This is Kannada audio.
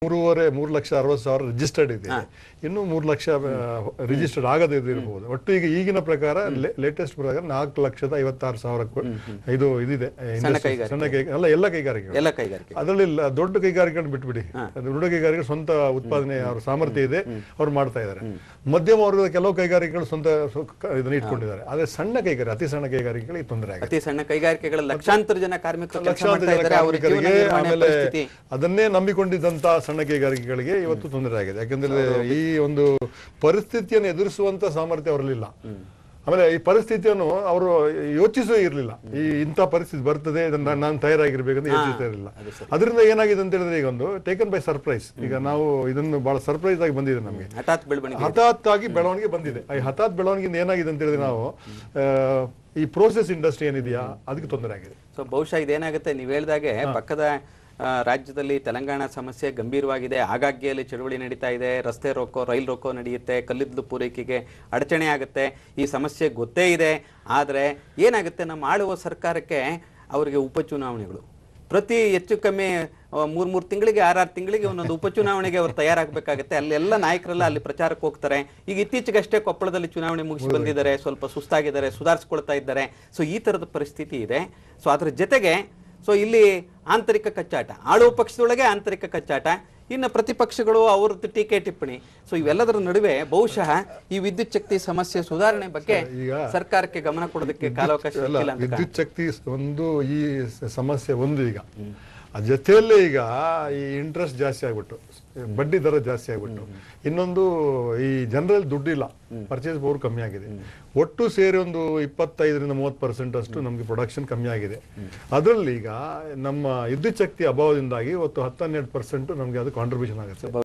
3,60,000 ರಿಜಿಸ್ಟರ್ಡ್ ಇದೆ. ಇನ್ನು 3 ಲಕ್ಷ ರಿಜಿಸ್ಟರ್ಡ್ ಆಗದೇ ಇರಬಹುದು. ಒಟ್ಟು ಈಗ ಈಗಿನ ಪ್ರಕಾರ ಲೇಟೆಸ್ಟ್ ಪ್ರಕಾರ 4,56,000 ಇದು ಇದಿದೆ. ಸಣ್ಣ ಅಲ್ಲ, ಎಲ್ಲ ಕೈಗಾರಿಕೆ. ಅದರಲ್ಲಿ ದೊಡ್ಡ ಕೈಗಾರಿಕೆಗಳನ್ನು ಬಿಟ್ಬಿಡಿ. ದೊಡ್ಡ ಕೈಗಾರಿಕೆ ಸ್ವಂತ ಉತ್ಪಾದನೆ ಅವ್ರ ಸಾಮರ್ಥ್ಯ ಇದೆ, ಅವ್ರು ಮಾಡ್ತಾ ಇದ್ದಾರೆ. ಮಧ್ಯಮ ವರ್ಗದ ಕೆಲವು ಕೈಗಾರಿಕೆಗಳು ಸ್ವಂತ ಇದನ್ನ ಇಟ್ಕೊಂಡಿದ್ದಾರೆ. ಆದ್ರೆ ಸಣ್ಣ ಕೈಗಾರಿಕೆ, ಅತಿ ಸಣ್ಣ ಕೈಗಾರಿಕೆಗಳಿಗೆ ತೊಂದರೆ ಆಗಿದೆ. ಅತಿ ಸಣ್ಣ ಕೈಗಾರಿಕೆಗಳ ಲಕ್ಷಾಂತರ ಜನ ಕಾರ್ಮಿಕರಿಗೆ ಆಮೇಲೆ ಅದನ್ನೇ ನಂಬಿಕೊಂಡಿದ್ದಂತ ಸಣ್ಣ ಕೈಗಾರಿಕೆಗಳಿಗೆ ಇವತ್ತು ತೊಂದರೆ ಆಗಿದೆ. ಯಾಕಂದ್ರೆ ಈ ಒಂದು ಪರಿಸ್ಥಿತಿಯನ್ನು ಎದುರಿಸುವಂತ ಸಾಮರ್ಥ್ಯ ಅವರಲ್ಲಿಲ್ಲ. ಆಮೇಲೆ ಈ ಪರಿಸ್ಥಿತಿಯನ್ನು ಅವರು ಯೋಚಿಸೇ ಇರಲಿಲ್ಲ. ಇಂಥ ಪರಿಸ್ಥಿತಿ ಬರ್ತದೆ, ನಾನು ತಯಾರಾಗಿರ್ಬೇಕಂತ ಯೋಚಿಸ್ತಾ ಇರಲಿಲ್ಲ. ಅದರಿಂದ ಏನಾಗಿದೆ ಅಂತ ಹೇಳಿದ್ರೆ, ಈಗ ಒಂದು ಟೇಕನ್ ಬೈ ಸರ್ಪ್ರೈಸ್. ಈಗ ನಾವು ಇದನ್ನು ಬಹಳ ಸರ್ಪ್ರೈಸ್ ಆಗಿ ಬಂದಿದೆ ನಮಗೆ, ಹಠಾತ್ ಆಗಿ ಬೆಳವಣಿಗೆ ಬಂದಿದೆ. ಈ ಹಠಾತ್ ಬೆಳವಣಿಗೆ ಏನಾಗಿದೆ ಅಂತ ಹೇಳಿದ್ರೆ, ನಾವು ಈ ಪ್ರೋಸೆಸ್ ಇಂಡಸ್ಟ್ರಿ ಏನಿದೆಯಾ ಅದಕ್ಕೆ ತೊಂದರೆ ಆಗಿದೆ. ಸೊ ಬಹುಶಃ ಇದೇನಾಗುತ್ತೆ, ನೀವು ಹೇಳಿದಾಗೆ ಪಕ್ಕದ ರಾಜ್ಯದಲ್ಲಿ ತೆಲಂಗಾಣ ಸಮಸ್ಯೆ ಗಂಭೀರವಾಗಿದೆ. ಆಗಾಗ್ಗೆ ಅಲ್ಲಿ ಚಳುವಳಿ ನಡೀತಾ ಇದೆ, ರಸ್ತೆ ರೋಕೋ, ರೈಲ್ ರೋಕೋ ನಡೆಯುತ್ತೆ, ಕಲ್ಲಿದ್ದಲು ಪೂರೈಕೆಗೆ ಅಡಚಣೆ ಆಗುತ್ತೆ. ಈ ಸಮಸ್ಯೆ ಗೊತ್ತೇ ಇದೆ. ಆದರೆ ಏನಾಗುತ್ತೆ, ನಮ್ಮ ಆಳುವ ಸರ್ಕಾರಕ್ಕೆ ಅವರಿಗೆ ಉಪಚುನಾವಣೆಗಳು ಪ್ರತಿ ಹೆಚ್ಚು ಕಮ್ಮಿ 3 ತಿಂಗಳಿಗೆ 6 ತಿಂಗಳಿಗೆ ಒಂದೊಂದು ಉಪಚುನಾವಣೆಗೆ ಅವರು ತಯಾರಾಗಬೇಕಾಗುತ್ತೆ. ಅಲ್ಲೆಲ್ಲ ನಾಯಕರೆಲ್ಲ ಅಲ್ಲಿ ಪ್ರಚಾರಕ್ಕೆ ಹೋಗ್ತಾರೆ. ಈಗ ಇತ್ತೀಚೆಗಷ್ಟೇ ಕೊಪ್ಪಳದಲ್ಲಿ ಚುನಾವಣೆ ಮುಗಿಸಿ ಬಂದಿದ್ದಾರೆ, ಸ್ವಲ್ಪ ಸುಸ್ತಾಗಿದ್ದಾರೆ, ಸುಧಾರಿಸ್ಕೊಳ್ತಾ ಇದ್ದಾರೆ. ಸೊ ಈ ಥರದ ಪರಿಸ್ಥಿತಿ ಇದೆ. ಸೊ ಅದ್ರ ಜೊತೆಗೆ ಇಲ್ಲಿ ಆಂತರಿಕ ಕಚ್ಚಾಟ, ಆಳುವ ಪಕ್ಷದೊಳಗೆ ಆಂತರಿಕ ಕಚ್ಚಾಟ, ಇನ್ನು ಪ್ರತಿಪಕ್ಷಗಳು ಅವ್ರದ್ದು ಟೀಕೆ ಟಿಪ್ಪಣಿ. ಸೊ ಇವೆಲ್ಲದರ ನಡುವೆ ಬಹುಶಃ ಈ ವಿದ್ಯುತ್ ಶಕ್ತಿ ಸಮಸ್ಯೆ ಸುಧಾರಣೆ ಬಗ್ಗೆ ಸರ್ಕಾರಕ್ಕೆ ಗಮನ ಕೊಡೋದಕ್ಕೆ ಕಾಲಾವಕಾಶ ಇಲ್ಲ. ವಿದ್ಯುತ್ ಶಕ್ತಿ ಒಂದು ಈ ಸಮಸ್ಯೆ ಒಂದು. ಈಗ ಜೊತೆಯಲ್ಲೇ ಈಗ ಈ ಇಂಟ್ರೆಸ್ಟ್ ಜಾಸ್ತಿ ಆಗ್ಬಿಟ್ಟು, ಬಡ್ಡಿ ದರ ಜಾಸ್ತಿ ಆಗ್ಬಿಟ್ಟು, ಇನ್ನೊಂದು ಈ ಜನರಲ್ಲಿ ದುಡ್ಡಿಲ್ಲ, ಪರ್ಚೇಸ್ ಪವರ್ ಕಮ್ಮಿ ಆಗಿದೆ. ಒಟ್ಟು ಸೇರಿ ಒಂದು 25-30% ಅಷ್ಟು ನಮ್ಗೆ ಪ್ರೊಡಕ್ಷನ್ ಕಮ್ಮಿ ಆಗಿದೆ. ಅದರಲ್ಲಿ ಈಗ ನಮ್ಮ ವಿದ್ಯುತ್ ಶಕ್ತಿ ಅಭಾವದಿಂದಾಗಿ ಇವತ್ತು 10-12% ನಮ್ಗೆ ಅದು ಕಾಂಟ್ರಿಬ್ಯೂಷನ್ ಆಗುತ್ತೆ.